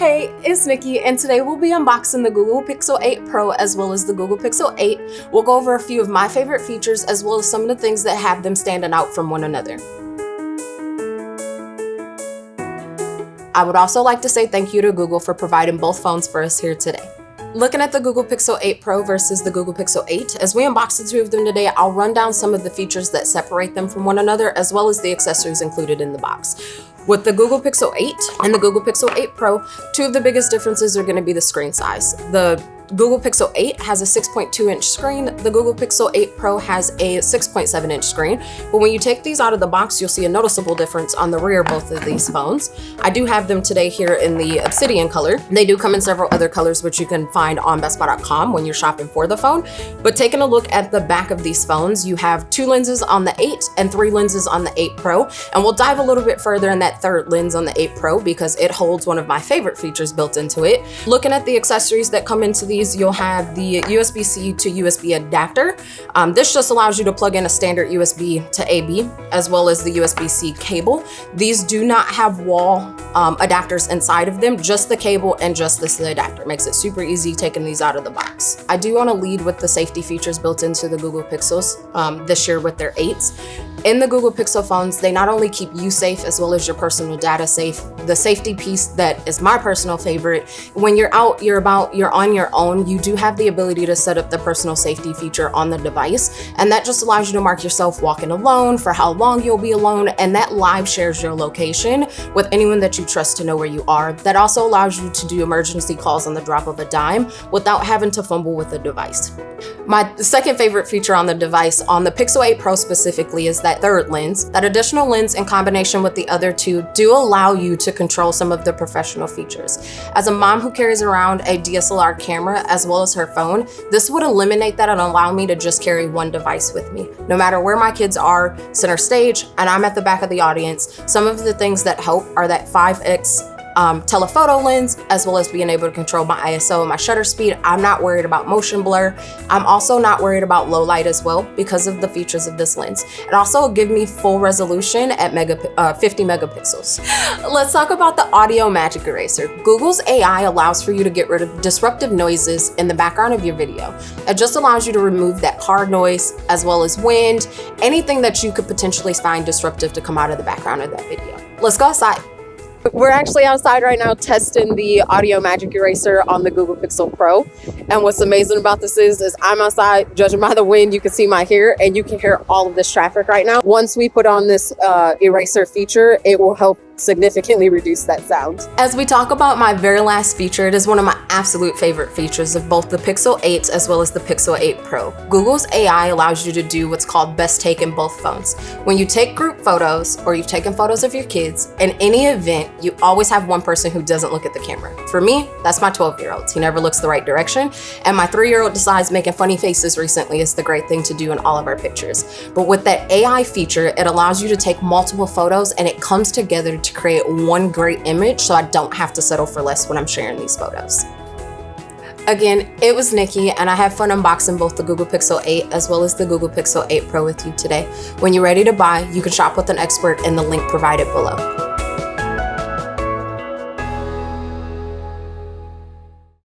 Hey, it's Nikki, and today we'll be unboxing the Google Pixel 8 Pro as well as the Google Pixel 8. We'll go over a few of my favorite features as well as some of the things that have them standing out from one another. I would also like to say thank you to Google for providing both phones for us here today. Looking at the Google Pixel 8 Pro versus the Google Pixel 8, as we unbox the two of them today, I'll run down some of the features that separate them from one another as well as the accessories included in the box. With the Google Pixel 8 and the Google Pixel 8 Pro, two of the biggest differences are going to be the screen size. The Google Pixel 8 has a 6.2-inch screen. The Google Pixel 8 Pro has a 6.7-inch screen. But when you take these out of the box, you'll see a noticeable difference on the rear of both of these phones. I do have them today here in the obsidian color. They do come in several other colors, which you can find on bestbuy.com when you're shopping for the phone. But taking a look at the back of these phones, you have 2 lenses on the 8 and 3 lenses on the 8 Pro. And we'll dive a little bit further in that third lens on the 8 Pro because it holds one of my favorite features built into it. Looking at the accessories that come into these, you'll have the USB-C to USB adapter. This just allows you to plug in a standard USB to AB as well as the USB-C cable. These do not have wall adapters inside of them, just the cable and just this adapter. Makes it super easy taking these out of the box. I do want to lead with the safety features built into the Google Pixels this year with their 8s. In the Google Pixel phones, they not only keep you safe as well as your personal data safe. The safety piece that is my personal favorite, when you're out, you're on your own, you do have the ability to set up the personal safety feature on the device. And that just allows you to mark yourself walking alone, for how long you'll be alone, and that live shares your location with anyone that you trust to know where you are. That also allows you to do emergency calls on the drop of a dime without having to fumble with the device. My second favorite feature on the device, on the Pixel 8 Pro specifically, is that third lens. That additional lens in combination with the other two do allow you to control some of the professional features. As a mom who carries around a DSLR camera as well as her phone, this would eliminate that and allow me to just carry one device with me. No matter where my kids are, center stage, and I'm at the back of the audience, some of the things that help are that 5x telephoto lens, as well as being able to control my ISO and my shutter speed. I'm not worried about motion blur. I'm also not worried about low light as well because of the features of this lens. It also will give me full resolution at 50 megapixels. Let's talk about the audio magic eraser. Google's AI allows for you to get rid of disruptive noises in the background of your video. It just allows you to remove that car noise as well as wind, anything that you could potentially find disruptive to come out of the background of that video. Let's go outside. We're actually outside right now testing the audio magic eraser on the Google Pixel Pro. And what's amazing about this is I'm outside, judging by the wind, you can see my hair and you can hear all of this traffic right now. Once we put on this eraser feature, it will help significantly reduce that sound. As we talk about my very last feature, it is one of my absolute favorite features of both the Pixel 8 as well as the Pixel 8 Pro. Google's AI allows you to do what's called best take in both phones. When you take group photos or you've taken photos of your kids, in any event, you always have one person who doesn't look at the camera. For me, that's my 12-year-old. He never looks the right direction. And my 3-year-old decides making funny faces recently is the great thing to do in all of our pictures. But with that AI feature, it allows you to take multiple photos and it comes together to create one great image, so I don't have to settle for less when I'm sharing these photos. Again, it was Nikki, and I had fun unboxing both the Google Pixel 8 as well as the Google Pixel 8 Pro with you today. When you're ready to buy, you can shop with an expert in the link provided below.